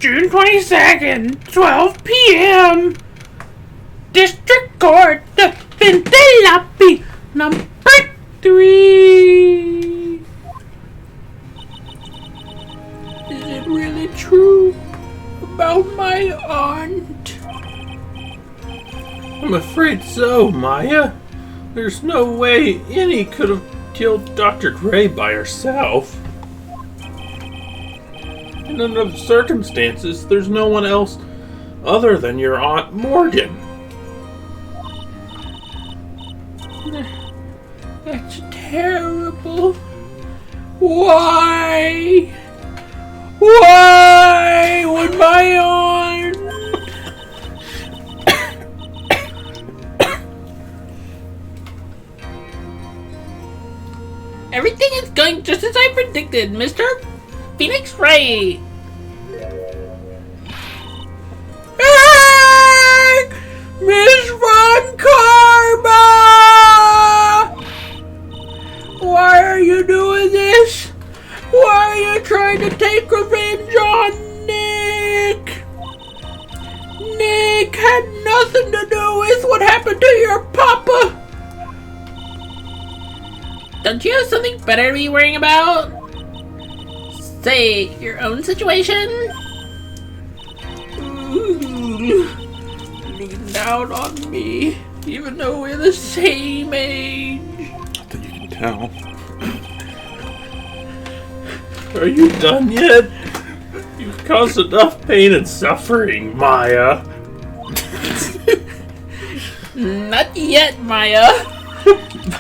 June 22nd, 12 p.m. District Court, the Pentelapi, number 3. Is it really true about my aunt? I'm afraid so, Maya. There's no way Annie could have killed Dr. Gray by herself. And under the circumstances, there's no one else other than your Aunt Morgan. That's terrible. Why? Why would my aunt? Everything is going just as I predicted, Mr. Phoenix Wright. Hey! Miss Von Karma! Why are you doing this? Why are you trying to take revenge on Nick? Nick had nothing to do with what happened to your papa. Don't you have something better to be worrying about? Say, your own situation? Looking down on me, even though we're the same age. Not that you can tell. Are you done yet? You've caused enough pain and suffering, Maya. Not yet, Maya.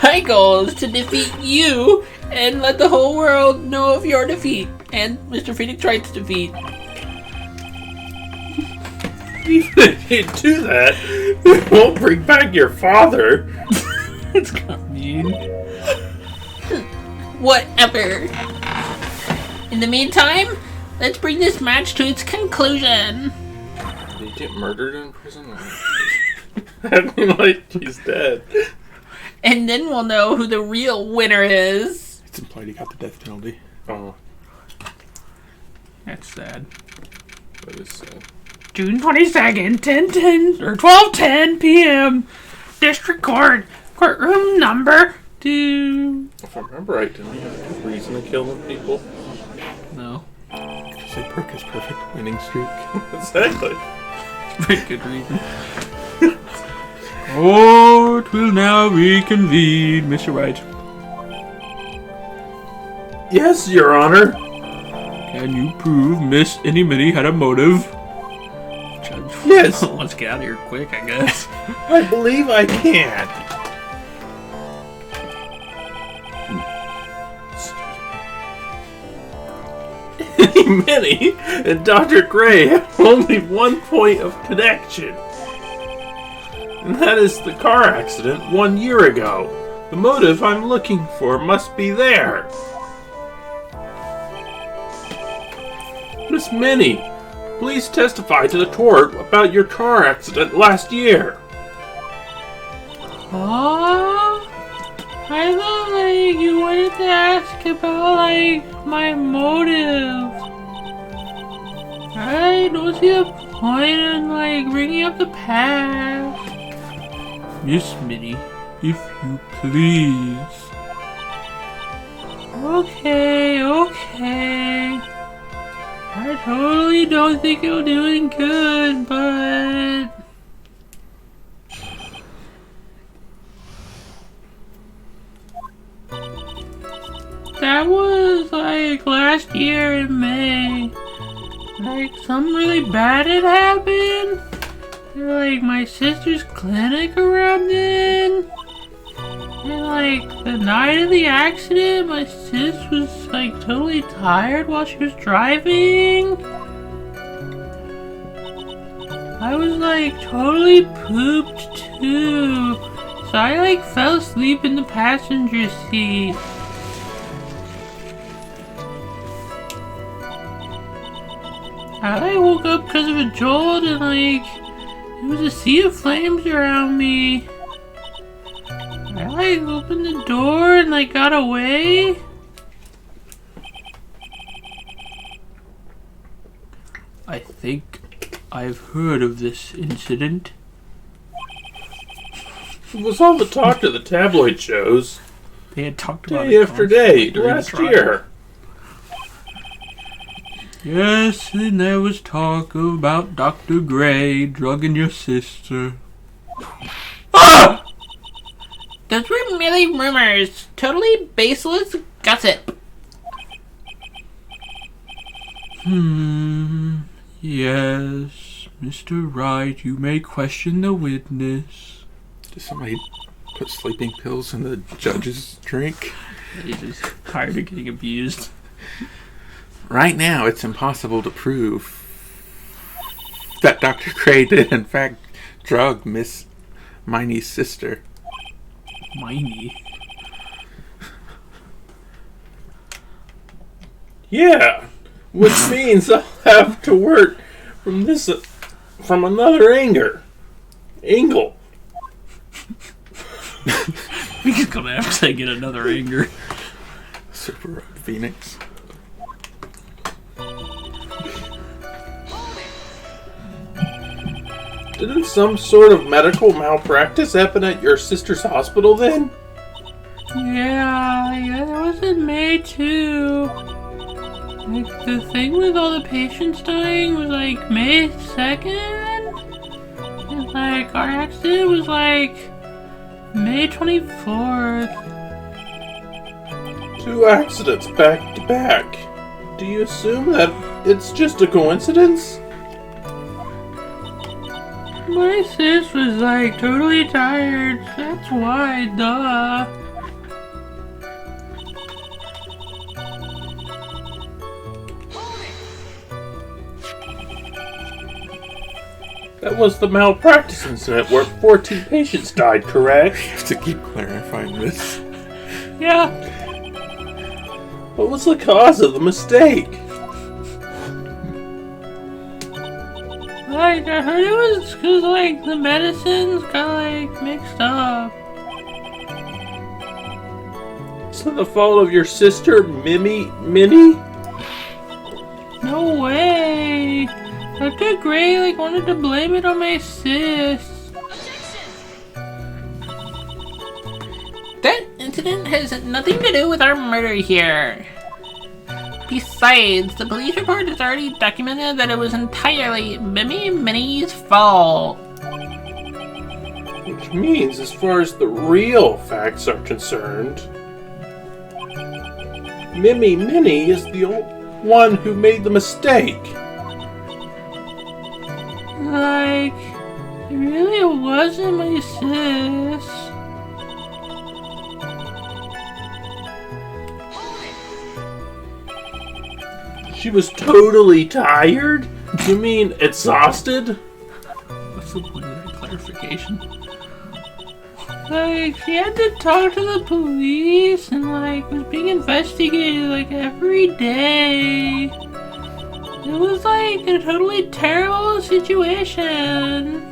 My goal is to defeat you and let the whole world know of your defeat and Mr. Phoenix Wright's defeat. Even if you do that, it won't bring back your father. It's kind of mean. Whatever. In the meantime, let's bring this match to its conclusion. Did he get murdered in prison? I mean, like, he's dead. And then we'll know who the real winner is. It's implied he got the death penalty. Oh, That's sad. that is sad. June 22nd, 10:10 or 12:10 p.m. District Court, courtroom number 2. If I remember right, didn't he have a good reason to kill them people? No. Because they broke his perfect winning streak. Exactly. Very good reason. Court will now reconvene, Mr. Wright. Yes, Your Honor. Can you prove Miss Minnie had a motive? Judge. Yes. Let's get out of here quick, I guess. I believe I can. Minnie and Dr. Gray have only one point of connection. And that is the car accident 1 year ago. The motive I'm looking for must be there. Miss Minnie, please testify to the court about your car accident last year. Oh, I thought you wanted to ask about my motive. I don't see the point in bringing up the past. Miss Minnie, if you please. Okay. I totally don't think it'll do any good, but... That was last year in May. Something really bad had happened. My sister's clinic around then. And the night of the accident, my sis was totally tired while she was driving. I was totally pooped too. So I fell asleep in the passenger seat. I woke up because of a jolt and there was a sea of flames around me. I opened the door and got away. I think think I've heard of this incident. It was all the talk of the tabloid shows. They had talked about Day after day, during the last trial. year. Yes, and there was talk about Dr. Gray drugging your sister. Ah! Those were merely rumors. Totally baseless gossip. Yes, Mr. Wright, you may question the witness. Did somebody put sleeping pills in the judge's drink? He's just tired of getting abused. Right now, it's impossible to prove that Dr. Gray did, in fact, drug Miss Miney's sister. Miney. Yeah, which means I'll have to work from another angle. We're just gonna have to get another anger. Super Phoenix. Didn't some sort of medical malpractice happen at your sister's hospital then? Yeah, that was in May too. Like, the thing with all the patients dying was like May 2nd? And like, our accident was like May 24th. 2 accidents back to back. Do you assume that it's just a coincidence? My sis was like totally tired. That's why, duh. That was the malpractice incident where 14 patients died, correct? I have to keep clarifying this. Yeah. What was the cause of the mistake? Like, I heard it was because, like, the medicines got, like, mixed up. Is it the fault of your sister, Minnie? No way. Dr. Gray, like, wanted to blame it on my sis. That incident has nothing to do with our murder here. Besides, the police report has already documented that it was entirely Minnie's fault. Which means, as far as the real facts are concerned, Minnie is the one who made the mistake. Like, it really wasn't my sis. She was totally tired? You mean exhausted? What's the point of that clarification? Like, she had to talk to the police and, like, was being investigated, like, every day. It was, like, a totally terrible situation.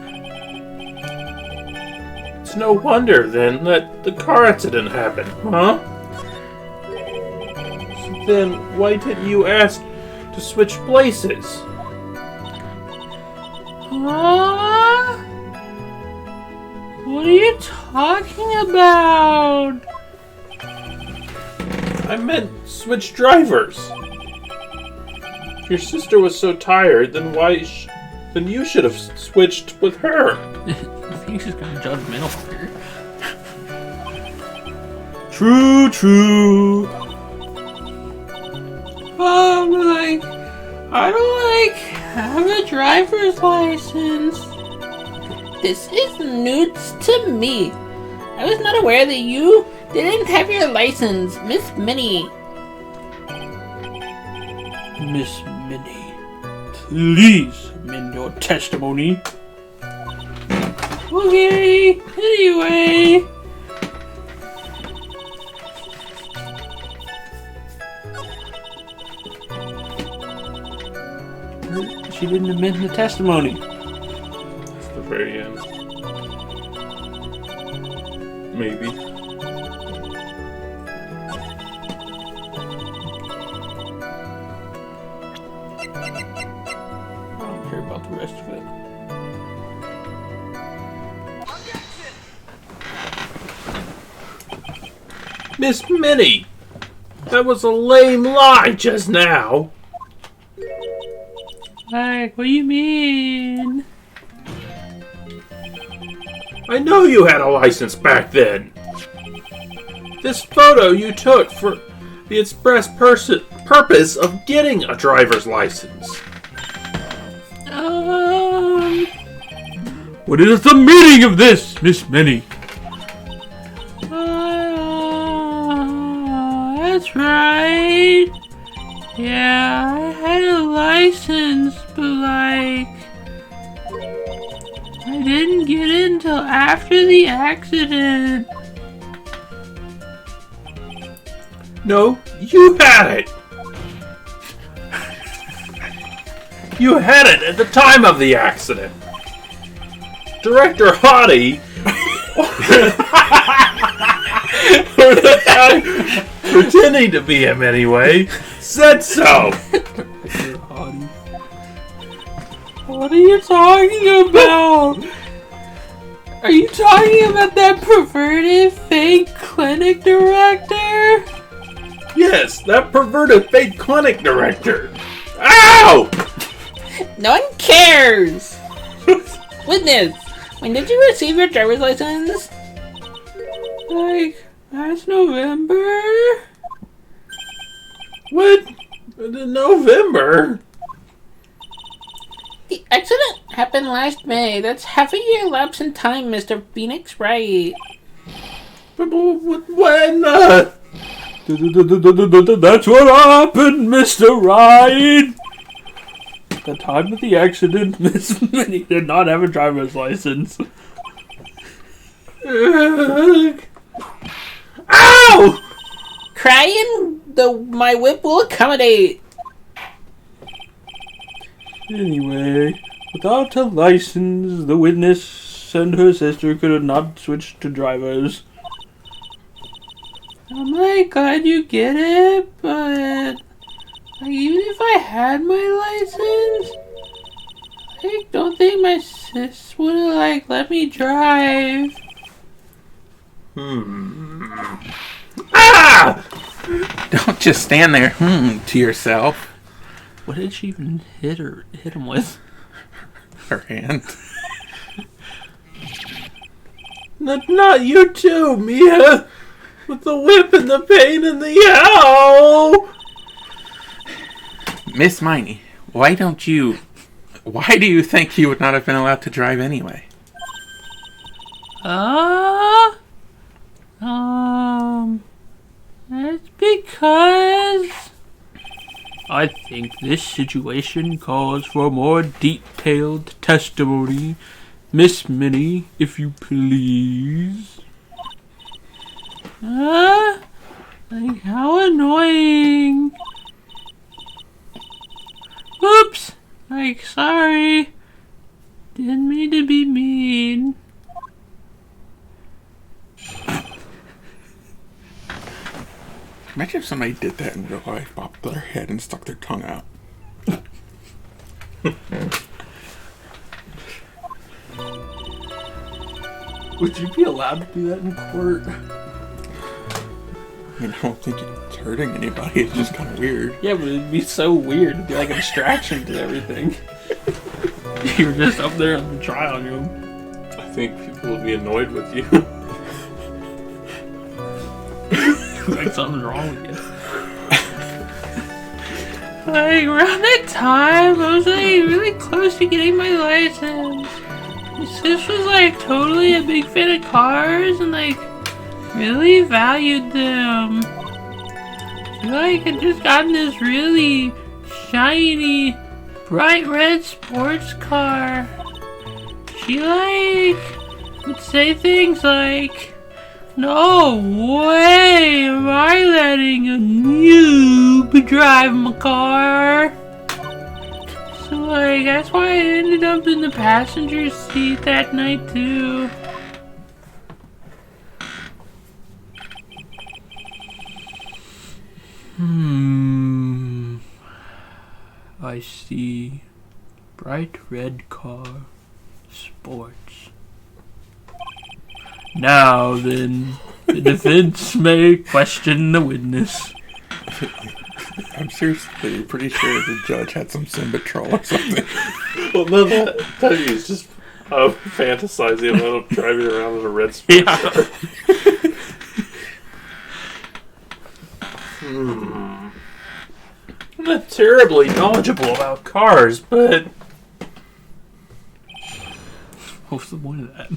It's no wonder, then, that the car accident happened, huh? So then, why didn't you ask to switch places? Huh? What are you talking about? I meant switch drivers. If your sister was so tired, then then you should have switched with her. Phoenix is kind of judgmental here. True. Like, I don't, like, have a driver's license. This is news to me. I was not aware that you didn't have your license, Miss Minnie. Miss Minnie, please amend your testimony. Okay, anyway. She didn't amend the testimony. That's the very end. Maybe. I don't Miss Minnie, that was a lame lie just now. Like, what do you mean? I know you had a license back then. This photo you took for the express purpose of getting a driver's license. What is the meaning of this, Miss Minnie? That's right. Yeah, I had a license, but like, I didn't get it until after the accident. No, you had it. You had it at the time of the accident. Director Hottie, or the guy pretending to be him anyway, said so. What are you talking about? Are you talking about that perverted fake clinic director? Yes, that perverted fake clinic director. Ow! No one cares! Witness, when did you receive your driver's license? Like, last November? What? In November? The accident happened last May. That's half a year lapse in time, Mr. Phoenix Wright. But when? That's what happened, Mr. Wright! At the time of the accident, Miss Minnie did not have a driver's license. Ow! Crying, my whip will accommodate. Anyway, without a license, the witness and her sister could not switch to drivers. I'm like, glad you get it, but like, even if I had my license, I don't think my sis would have like let me drive. Ah! Don't just stand there, to yourself. What did she even hit him with? Her hand. Not you too, Mia! With the whip and the pain and the ow! Miss Miney, why do you think you would not have been allowed to drive anyway? That's because I think this situation calls for more detailed testimony. Miss Minnie, if you please. Like, how annoying. Oops! Like, sorry. Didn't mean to be mean. Imagine if somebody did that in real life, bopped their head and stuck their tongue out. Would you be allowed to do that in court? I mean, I don't think it's hurting anybody. It's just kind of weird. Yeah, but it'd be so weird. It'd be like a distraction to everything. You're just up there on the trial room. I think people will be annoyed with you. Like something's wrong with you. Like, around that time, I was like really close to getting my license. My sis was like totally a big fan of cars and like really valued them. I feel like I just gotten this really shiny, bright red sports car. She like would say things like, "No way am I letting a noob drive my car." So like, that's why I ended up in the passenger seat that night too. I see. Bright red car. Sports. Now then, The defense may question the witness. I'm seriously pretty sure the judge had some Simbatrol or something. Well, no, that is just fantasizing about him driving around in a red sports car. I'm not terribly knowledgeable about cars, but What's the point of that?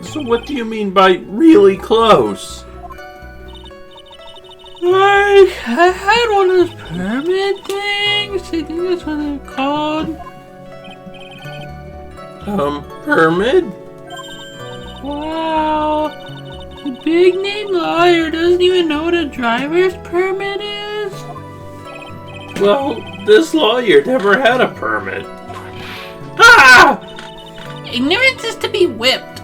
so what do you mean by really close? Like, I had one of those permit things. I think that's what they're called. Permit? Wow. The big name lawyer doesn't even know what a driver's permit is. Well, this lawyer never had a permit. Ah! Ignorance is to be whipped.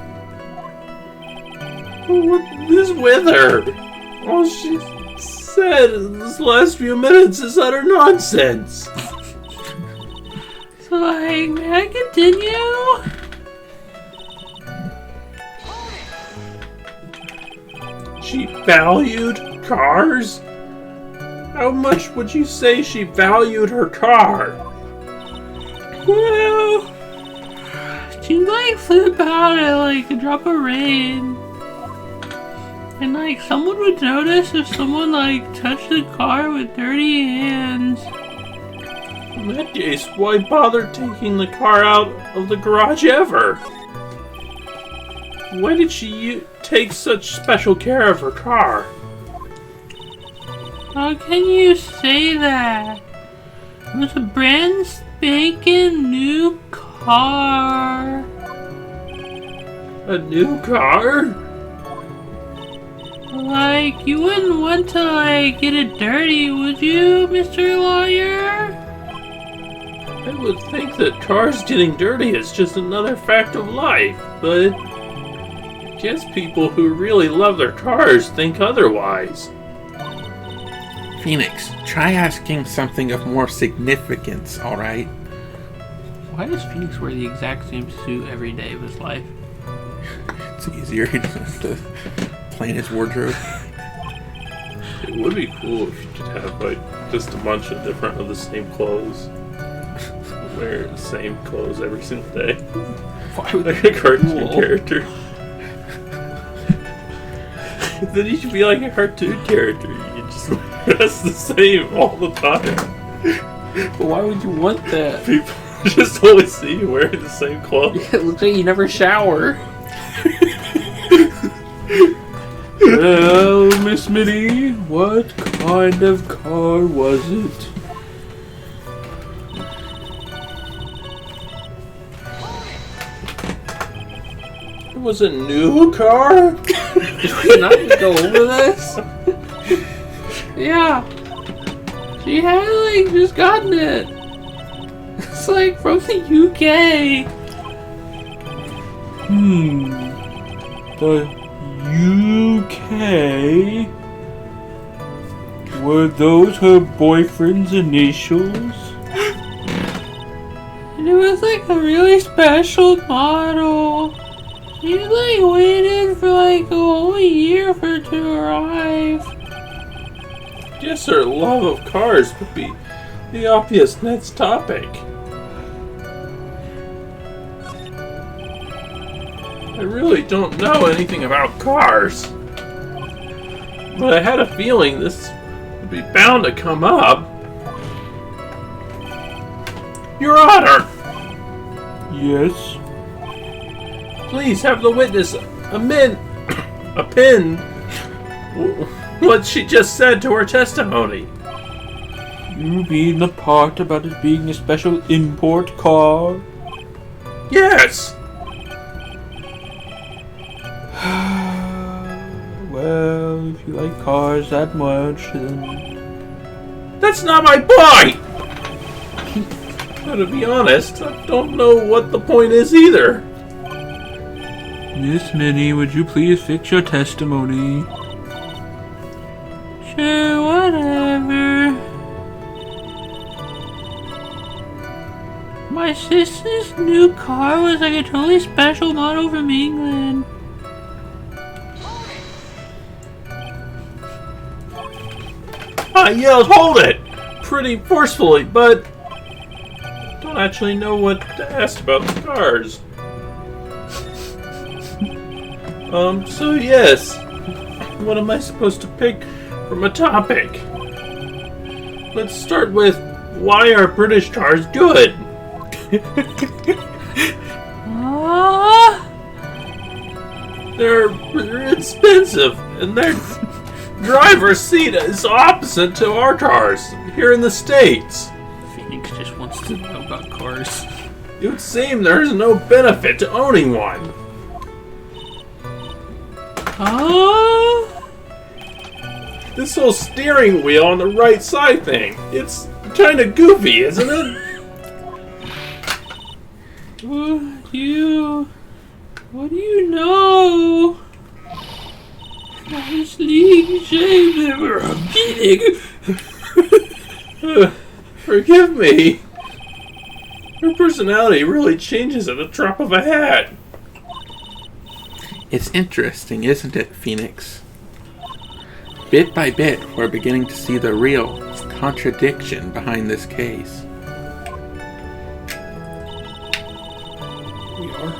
What is with her? All she said in this last few minutes is utter nonsense. So, like, may I continue? She valued cars? How much would you say she valued her car? Well, she like flip out at like a drop of rain. And like someone would notice if someone like touched the car with dirty hands. In that case, why bother taking the car out of the garage ever? Why did she take such special care of her car? How can you say that? It was a brand spanking new car. A new car? Like, you wouldn't want to like get it dirty, would you, Mr. Lawyer? I would think that cars getting dirty is just another fact of life, but I guess people who really love their cars think otherwise. Phoenix, try asking something of more significance, alright? Why does Phoenix wear the exact same suit every day of his life? It's easier. He doesn't have to plan his wardrobe. It would be cool if you could have like just a bunch of different of the same clothes. Wear the same clothes every single day. Why would Like a cartoon character. Then you should be like a cartoon character. You just dress the same all the time. But why would you want that? People just always see you wearing the same clothes. It looks like you never shower. Well, Miss Minnie, what kind of car was it? It was a new car? Did we not go over this? Yeah. She had like just gotten it. It's like from the UK. The UK? Were those her boyfriend's initials? And it was like a really special model. She like waited for like a whole year for it to arrive. Guess her love of cars would be the obvious next topic. I really don't know anything about cars. But I had a feeling this would be bound to come up. Your Honor! Yes. Please have the witness amend what she just said to her testimony. You mean the part about it being a special import car? Yes! Well, if you like cars that much, then... That's not my point! Now, to be honest, I don't know what the point is either. Miss Minnie, would you please fix your testimony? Sure, whatever. my sister's new car was like a totally special model from England. I yelled, "Hold it!" pretty forcefully, but don't actually know what to ask about the cars. So yes. What am I supposed to pick from a topic? Let's start with, why are British cars good? They're expensive, and their driver's seat is opposite to our cars here in the States. Phoenix just wants to know about cars. It would seem there's no benefit to owning one. This whole steering wheel on the right side thing, it's kind of goofy, isn't it? What do you know? Forgive me. Her personality really changes at the drop of a hat. It's interesting, isn't it, Phoenix? Bit by bit, we're beginning to see the real contradiction behind this case. We are.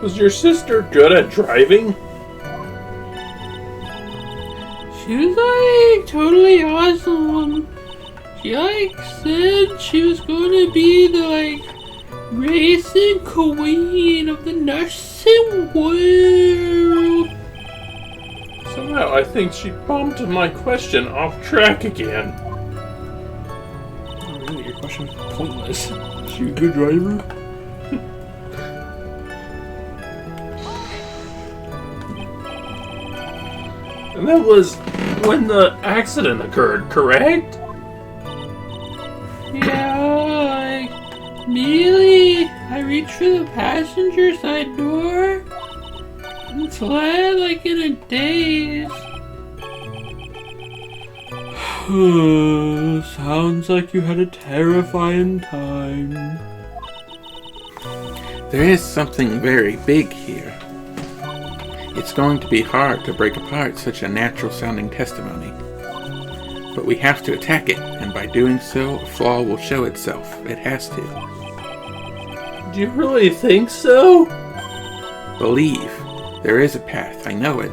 Was your sister good at driving? She was like totally awesome. She like said she was going to be the like racing queen of the nursing world. Somehow I think she bumped my question off track again. Oh, really? Your question was pointless. Is she a good driver? And that was when the accident occurred, correct? Yeah, like immediately I reached for the passenger side door and fled like in a daze. Sounds like you had a terrifying time. There is something very big here. It's going to be hard to break apart such a natural-sounding testimony. But we have to attack it, and by doing so, a flaw will show itself. It has to. Do you really think so? Believe. There is a path, I know it.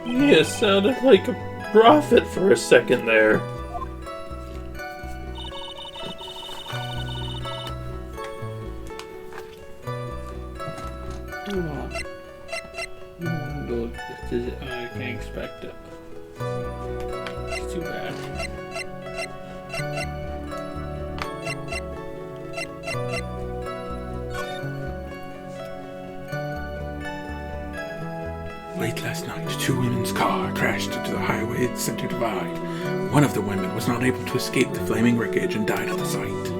You sounded like a prophet for a second there. I can't expect it. It's too bad. Late last night, two women's car crashed into the highway center divide. One of the women was not able to escape the flaming wreckage and died at the site.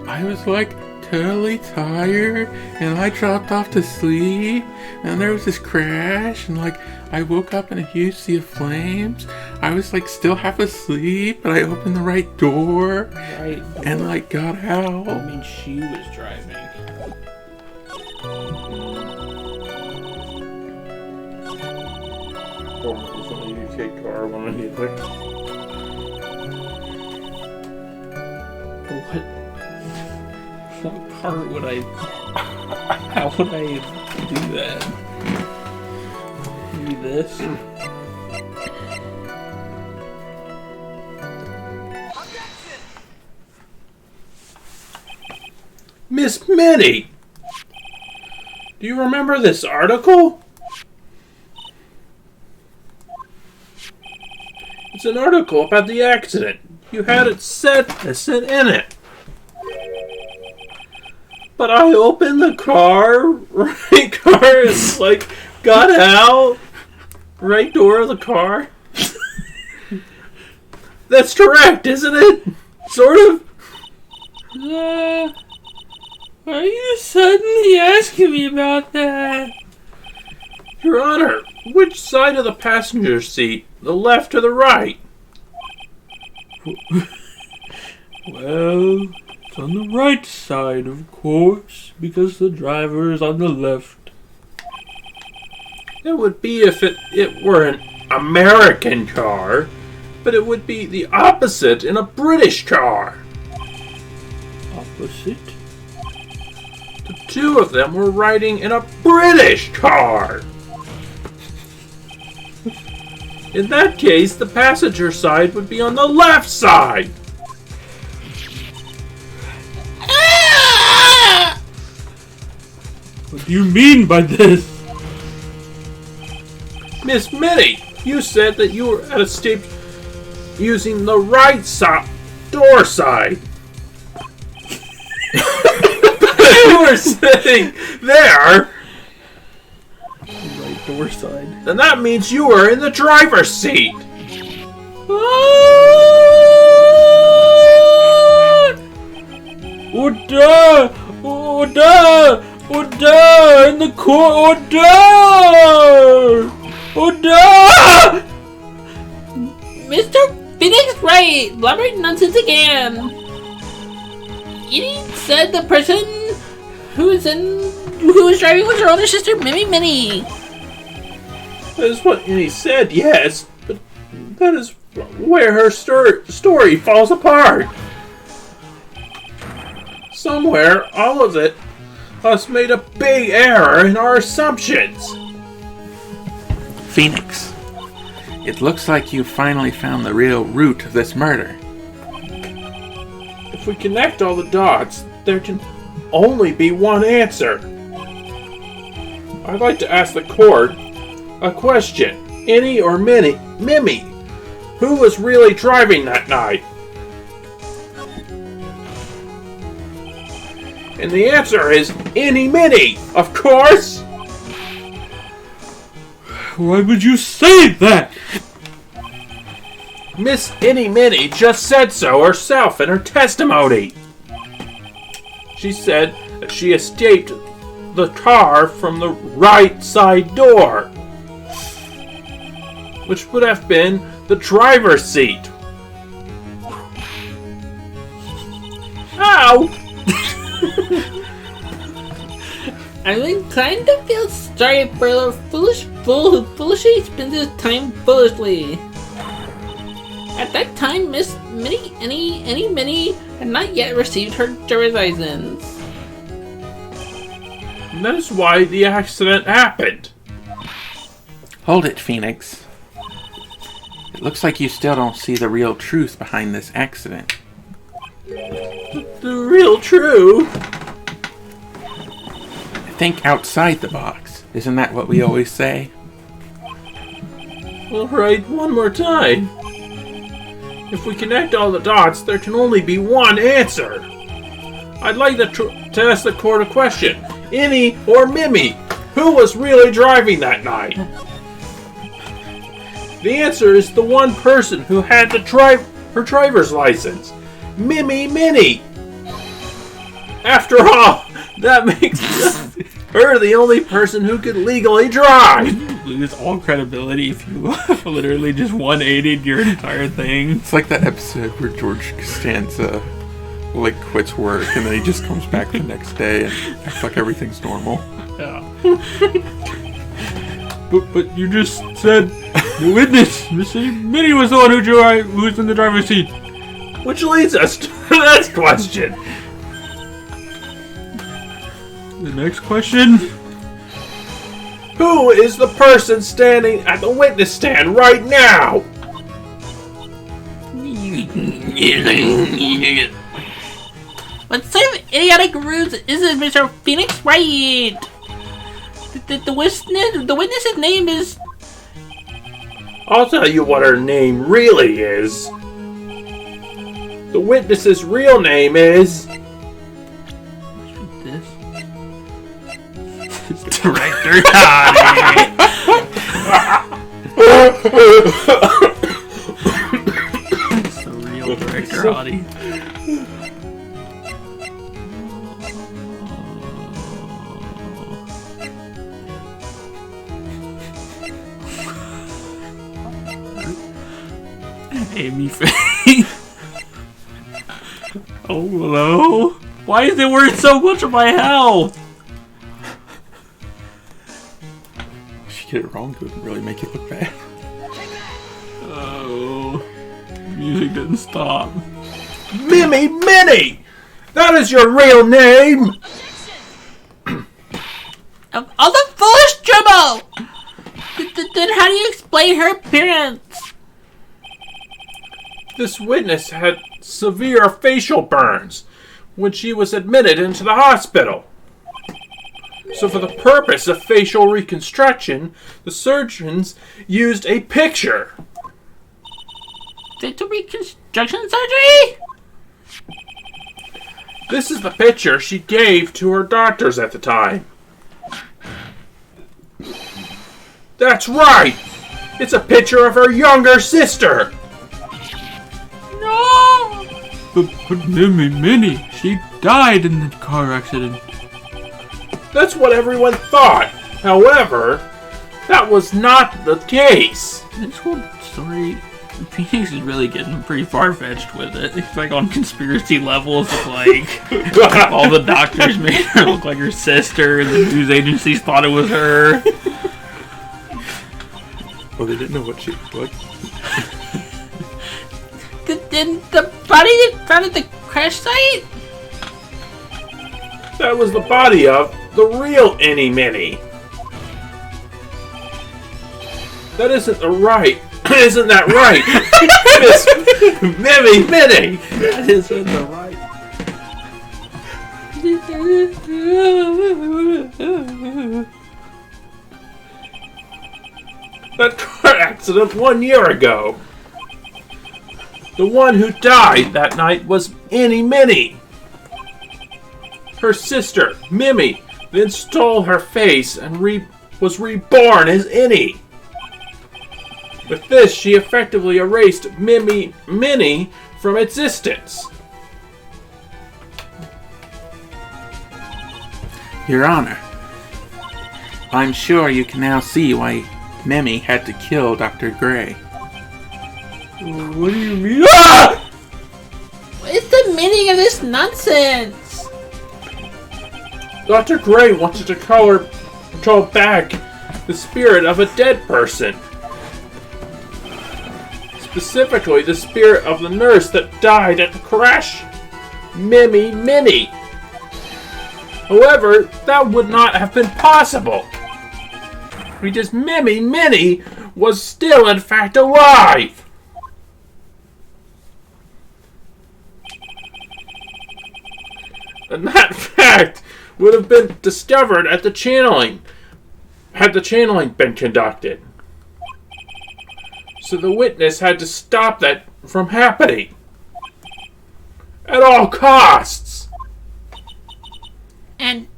I was like totally tired, and I dropped off to sleep, and there was this crash, and like I woke up in a huge sea of flames. I was like still half asleep, but I opened the right door, and like got out. I mean, she was driving. Car when I need like. What part would I... How would I do that? Maybe this? Miss Minnie! Do you remember this article? It's an article about the accident. You had it set in it. But I opened the car, right car is like, got out, right door of the car. That's correct, isn't it? Sort of? Why are you suddenly asking me about that? Your Honor, Which side of the passenger seat? The left or the right? Well, it's on the right side, of course, because the driver is on the left. It would be if it were an American car, but it would be the opposite in a British car. Opposite? The two of them were riding in a British car. In that case, the passenger side would be on the left side. What do you mean by this? Miss Minnie, you said that you were at a stage using the right door side. You were sitting there. Right door side. And that means you were in the driver's seat. Order! Order! Order! In the court! Order! Order! Mr. Phoenix Wright, blabbering nonsense again. Edie said the person who was driving was her older sister, Minnie. That is what he said, yes, but that is where her story falls apart. Somewhere, all of us made a big error in our assumptions. Phoenix, it looks like you finally found the real root of this murder. If we connect all the dots, there can only be one answer. I'd like to ask the court a question. Any or Mimi, who was really driving that night? And the answer is Minnie, of course! Why would you say that? Miss Minnie just said so herself in her testimony. She said that she escaped the car from the right side door, which would have been the driver's seat. Ow! I'm inclined to feel sorry for the foolish fool who foolishly spends his time foolishly. At that time, Miss Minnie had not yet received her driver's license. And that is why the accident happened. Hold it, Phoenix. It looks like you still don't see the real truth behind this accident. The real truth. Think outside the box. Isn't that what we always say? All right, one more time. If we connect all the dots, there can only be one answer. I'd like to ask the court a question. Any or Mimi, who was really driving that night? The answer is the one person who had her driver's license. Minnie. After all, that makes her the only person who could legally drive. Lose all credibility if you literally just 180'd your entire thing. It's like that episode where George Costanza quits work and then he just comes back the next day and acts like everything's normal. Yeah. but you just said the witness, Miss Minnie, was the one who was in the driver's seat. Which leads us to the next question. The next question. Who is the person standing at the witness stand right now? What sort of idiotic ruse is this, Mr. Phoenix Wright? The witness's name is... I'll tell you what her name really is. The witness's real name is... This? Director Tommy. It's the real Director Hottie. Hey, NEEFEX. Oh, hello? Why is it worth so much of my health? If you get it wrong, it would really make it look bad. Oh, music didn't stop. Mimi Minnie! That is your real name! All the foolish Jumbo! Then how do you explain her appearance? This witness had severe facial burns when she was admitted into the hospital. So for the purpose of facial reconstruction, the surgeons used a picture. Facial reconstruction surgery? This is the picture she gave to her doctors at the time. That's right! It's a picture of her younger sister! No! But Minnie, she died in the car accident. That's what everyone thought. However, that was not the case. This whole story, Phoenix is really getting pretty far-fetched with it. It's like on conspiracy levels of like all the doctors made her look like her sister, and the news agencies thought it was her. Well, they didn't know what she looked like. Then the body that found at the crash site? That was the body of the real Annie Minnie. That isn't the right. Isn't that right? Miss Mimi Minnie. That isn't the right. That car accident 1 year ago. The one who died that night was Annie Minnie. Her sister, Mimi, then stole her face and was reborn as Annie. With this, she effectively erased Minnie from existence. Your Honor, I'm sure you can now see why Mimi had to kill Dr. Gray. What do you mean? Ah! What is the meaning of this nonsense? Dr. Gray wanted to control back the spirit of a dead person. Specifically, the spirit of the nurse that died at the crash, Mimi Minnie. However, that would not have been possible, because Mimi Minnie was still in fact alive. And that fact would have been discovered at the channeling, had the channeling been conducted. So the witness had to stop that from happening. At all costs. And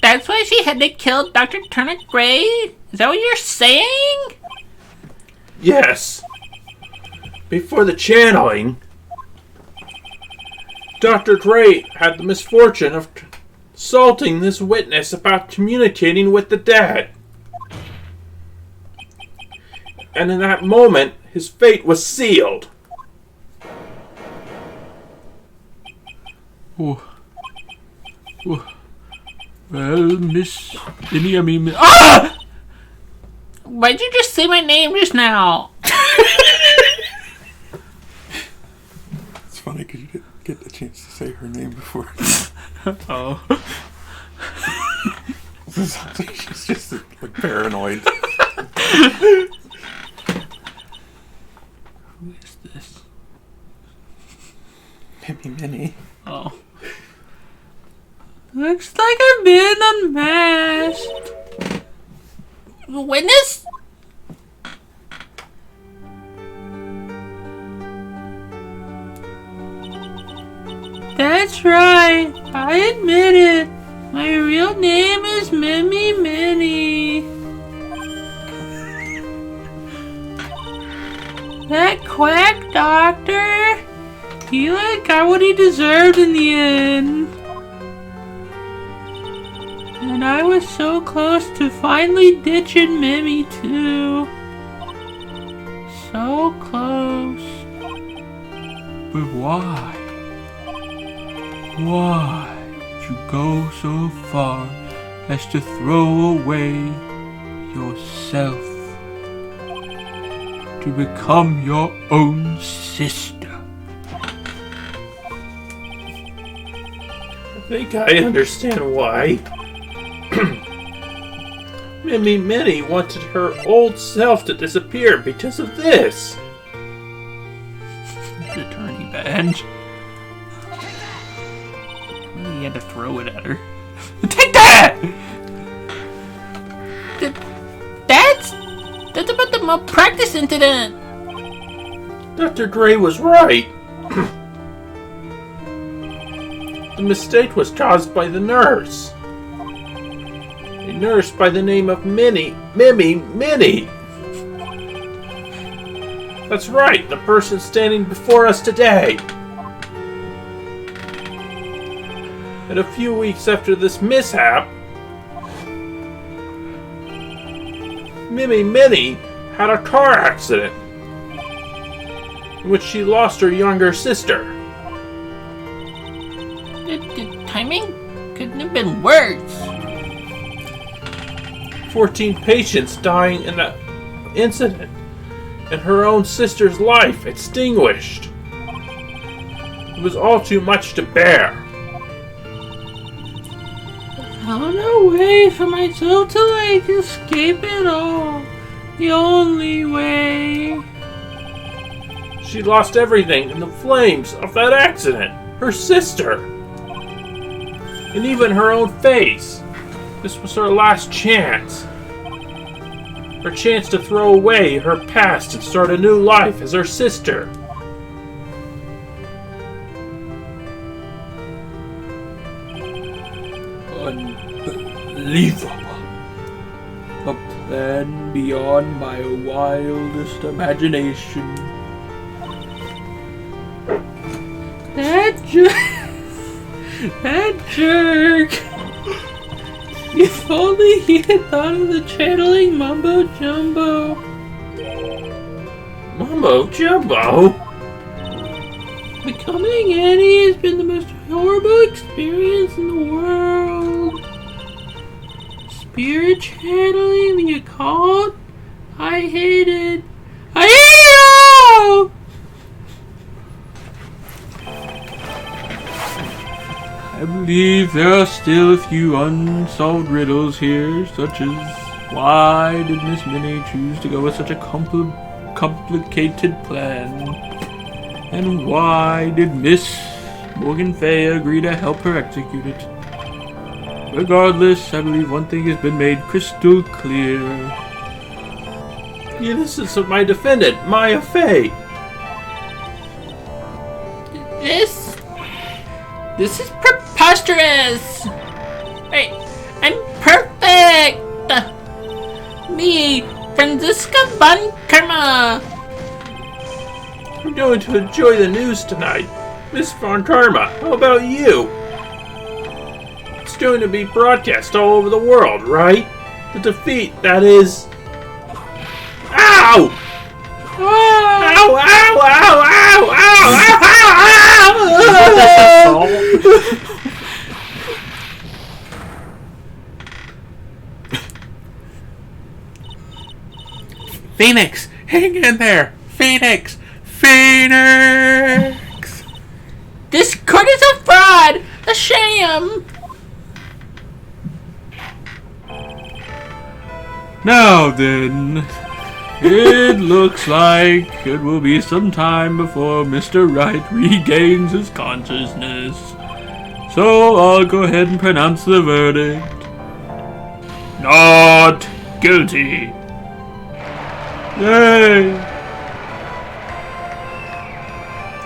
that's why she had to kill Dr. Turner Gray? Is that what you're saying? Yes. Before the channeling, Dr. Gray had the misfortune of consulting this witness about communicating with the dead. And in that moment, his fate was sealed. Oh. Oh. Well, Miss Minnie, I mean... Ah! Why'd you just say my name just now? It's funny because you didn't get the chance to say her name before. Oh. She's just like paranoid. Who is this? Mimi Minnie. Oh. Looks like I'm being unmasked. Witness? That's right. I admit it. My real name is Mimi Minnie. That quack doctor, he got what he deserved in the end. And I was so close to finally ditching Mimi too. so close. But why? Why did you go so far as to throw away yourself to become your own sister? I think I understand why. Minnie wanted her old self to disappear because of this. The attorney badge. He had to throw it at her. Take that! That's about the malpractice incident. Dr. Gray was right. The mistake was caused by the nurse. A nurse by the name of Minnie. That's right, the person standing before us today. And a few weeks after this mishap, Minnie had a car accident in which she lost her younger sister. The timing couldn't have been worse. 14 patients dying in that incident, and her own sister's life extinguished. It was all too much to bear. Found a way for myself to escape it all. The only way. She lost everything in the flames of that accident. Her sister. And even her own face. This was her last chance. Her chance to throw away her past and start a new life as her sister. Unbelievable. A plan beyond my wildest imagination. That jerk. If only he had thought of the channeling mumbo jumbo. Mumbo Jumbo? Becoming Annie has been the most horrible experience in the world. Spirit channeling, you called? I hate it. I hate it all! I believe there are still a few unsolved riddles here, such as why did Miss Minnie choose to go with such a complicated plan? And why did Miss Morgan Fay agree to help her execute it? Regardless, I believe one thing has been made crystal clear. Yeah, this is my defendant, Maya Fay. This is preposterous! Hey, I'm perfect! Me, Franziska von Karma! I'm going to enjoy the news tonight. Miss Von Karma, how about you? It's going to be broadcast all over the world, right? The defeat, that is... Ow! Ow! Ow! Ow! Ow! Ow! Ow! Phoenix! Hang in there! Phoenix! Phoenix! This court is a fraud! A sham! Now then, it looks like it will be some time before Mr. Wright regains his consciousness. So I'll go ahead and pronounce the verdict. Not guilty. Yay!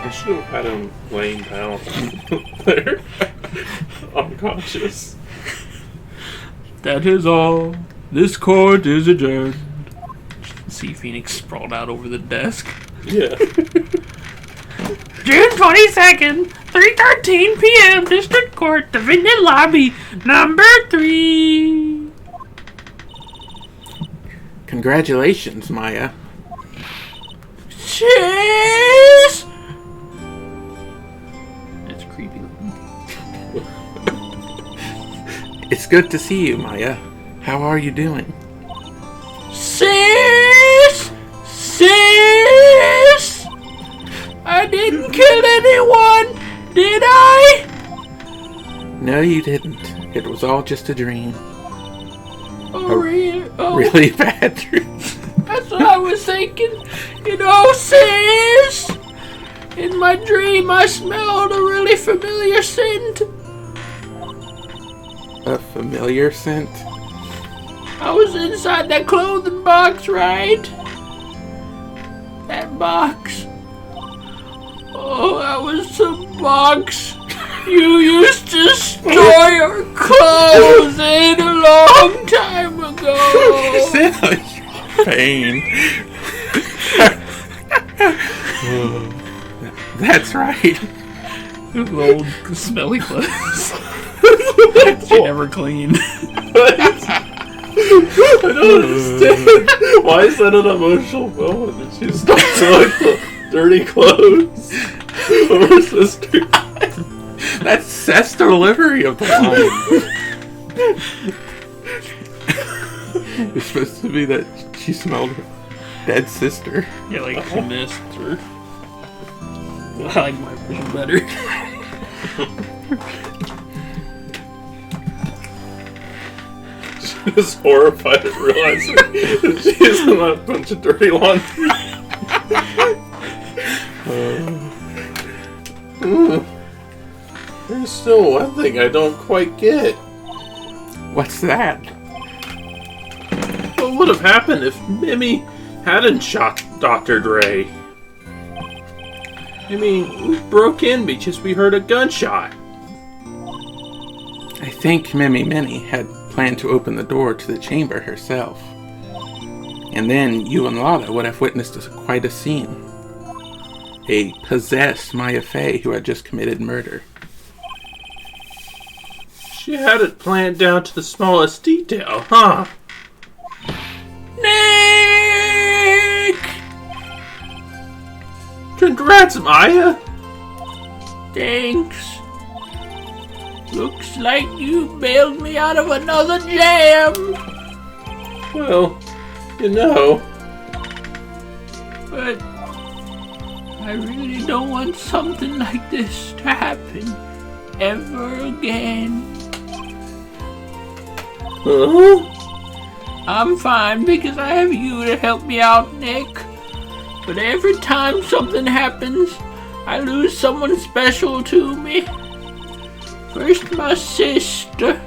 I should have had him laying down there. Unconscious. That is all. This court is adjourned. See Phoenix sprawled out over the desk. Yeah. June 22nd, 3:13 p.m. District Court, Defendant Lobby, number 3. Congratulations, Maya. Sis! That's creepy looking. It's good to see you, Maya. How are you doing? Sis! Sis! I didn't kill anyone, did I? No, you didn't. It was all just a dream. Oh, really? Oh, Really bad dream. that's what I was thinking. You know, sis, in my dream I smelled a really familiar scent. A familiar scent? I was inside that clothing box, right? That box. Oh, that was the box you used to store your clothes in a long time ago. Pain. That's right. Those old smelly clothes. She never cleaned. I don't understand. Why is that an emotional moment? Did she stop selling dirty clothes of her sister? That's Seth's delivery of the line. It's supposed to be that she smelled her dead sister. Yeah, like she missed her. I like my version better. She was horrified at realizing that she is in a bunch of dirty laundry. There's still one thing I don't quite get. What's that? What would have happened if Mimi hadn't shot Dr. Dre? I mean, we broke in because we heard a gunshot. I think Mimi Minnie had planned to open the door to the chamber herself. And then you and Lotta would have witnessed quite a scene. A possessed Maya Fey who had just committed murder. She had it planned down to the smallest detail, huh? Nick! Congrats, Maya! Thanks. Looks like you bailed me out of another jam. Well, you know, But I really don't want something like this to happen ever again. huh? I'm fine because I have you to help me out, Nick. But every time something happens, I lose someone special to me. First my sister,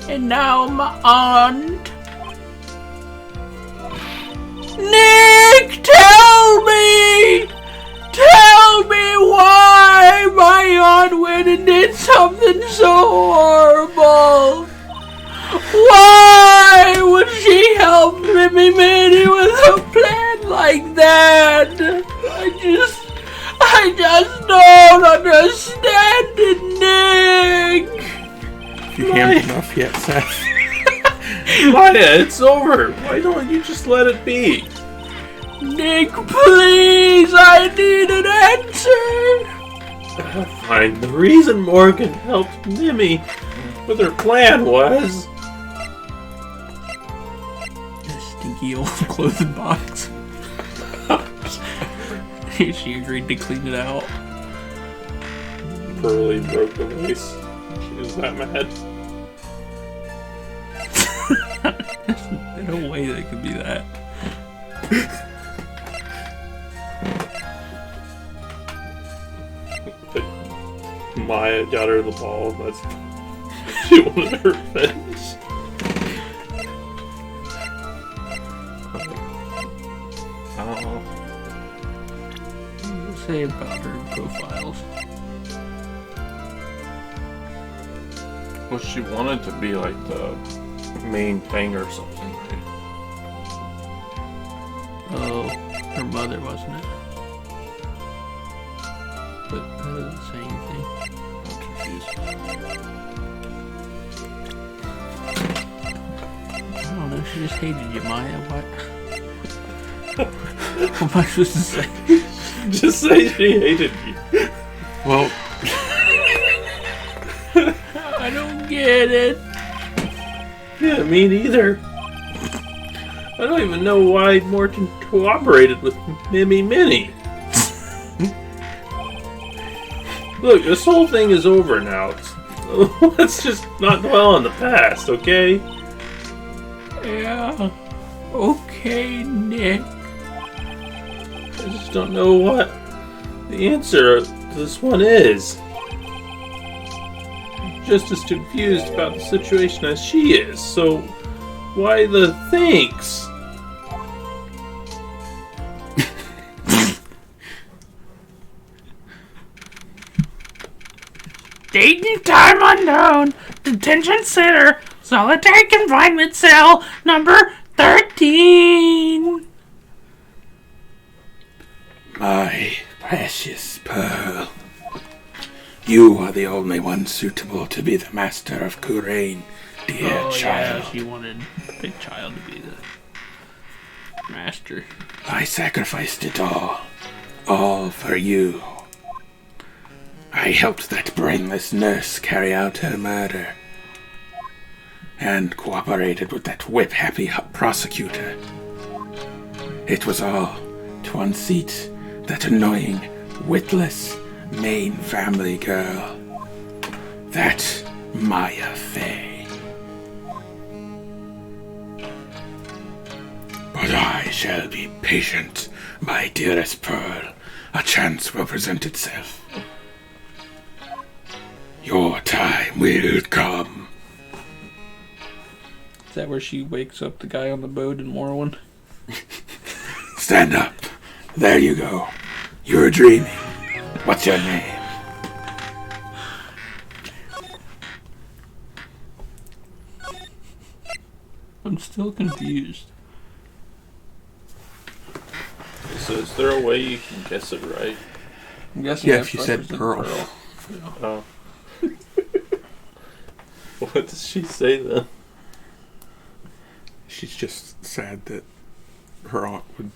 and now my aunt. Nick, tell me! Tell me why my aunt went and did something so horrible! Why would she help Mimi Minnie with a plan like that? I just don't understand it, Nick! You hammed enough yet, Seth? Maya, it's over. Why don't you just let it be? Nick, please, I need an answer! Fine. The reason Morgan helped Mimi with her plan was... A stinky old clothing box. She agreed to clean it out. Pearly broke the vase. She was that mad. There's no way that it could be that. Maya got her the ball. That's she wanted her revenge. What does it say about her profiles? Well, she wanted to be like the main thing or something, right? Oh, her mother, wasn't it? But that doesn't say anything. I'm confused. I don't know, she just hated you, Maya. What? I What am I supposed to say? Just say she hated you. Well, I don't get it. Yeah, me neither. I don't even know why Morton cooperated with Mimi Minnie. Look, this whole thing is over now. Let's just not dwell on the past, okay? Yeah. Okay, Nick. I just don't know what the answer to this one is. I'm just as confused about the situation as she is, so why the thanks? Date and time unknown. Detention center. Solitary confinement cell number 13. my precious Pearl, you are the only one suitable to be the master of Kurain, dear child. Yeah, she wanted Big Child to be the master. I sacrificed it all for you. I helped that brainless nurse carry out her murder, and cooperated with that whip-happy prosecutor. It was all to unseat that annoying, witless Maine family girl. That Maya Fey. But I shall be patient, my dearest Pearl. A chance will present itself. Your time will come. Is that where she wakes up the guy on the boat in Morrowind? Stand up. There you go. You're dreaming. What's your name? I'm still confused. So is there a way you can guess it right? I'm guessing Yeah, that's if you said represent Pearl. Oh. What does she say then? She's just sad that her aunt would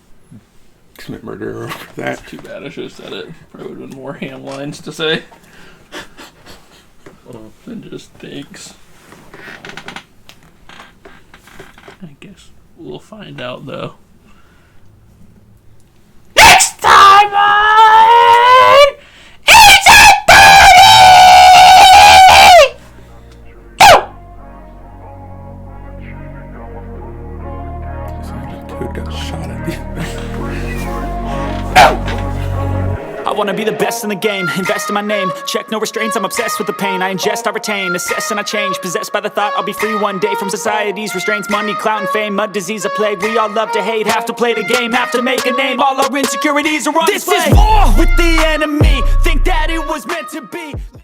commit murder over that. Too bad I should have said it. Probably would have been more ham lines to say than just thanks. I guess we'll find out though. Next time on It's a Who got shot at the I wanna be the best in the game, invest in my name. Check no restraints, I'm obsessed with the pain. I ingest, I retain, assess and I change. Possessed by the thought I'll be free one day from society's restraints. Money, clout and fame, mud, disease, a plague. We all love to hate, have to play the game, have to make a name. All our insecurities are on display. This is war with the enemy, think that it was meant to be.